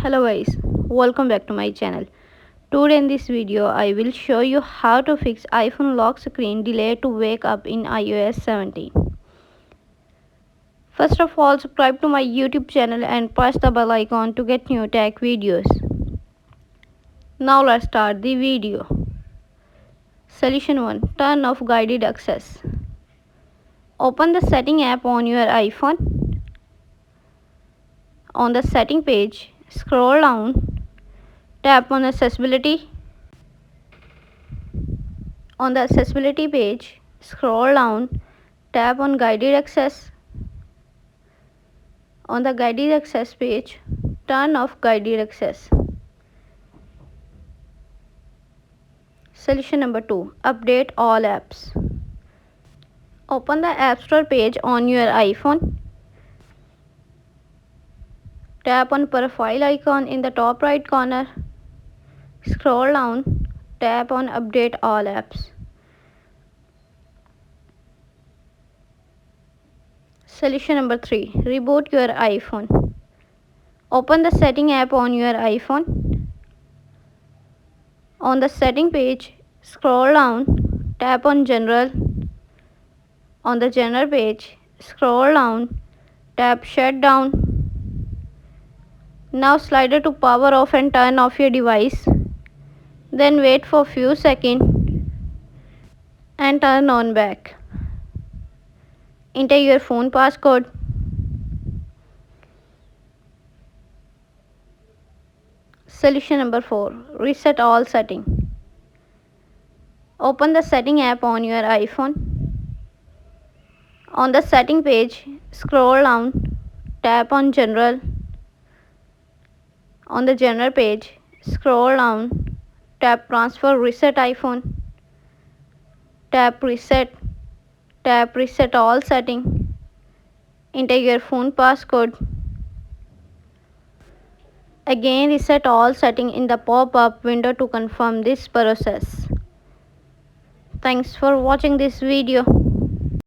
Hello guys, welcome back to my channel. Today in this video I will show you how to fix iPhone lock screen delay to wake up in iOS 17. First of all, subscribe to my YouTube channel and press the bell icon to get new tech videos. Now let's start the video. Solution 1. Turn off guided access. Open the setting app on your iPhone. On the setting page, scroll down, tap on accessibility. On the accessibility page, scroll down, tap on guided access. On the guided access page, turn off guided access. Solution number 2. Update all apps. Open the App Store page on your iPhone. Tap on profile icon in the top right corner. Scroll down, tap on update all apps. Solution number 3. Reboot your iPhone. Open the setting app on your iPhone. On the setting page, scroll down, tap on general. On the general page, scroll down, tap shutdown. Now slide it to power off and turn off your device. Then wait for few seconds and turn on back. Enter your phone passcode. Solution number 4. Reset all settings. Open the setting app on your iPhone. On the setting page, scroll down, tap on general. On the general page, scroll down, tap transfer reset iPhone. Tap reset all settings. Enter your phone passcode. Again reset all settings in the pop-up window to confirm this process. Thanks for watching this video.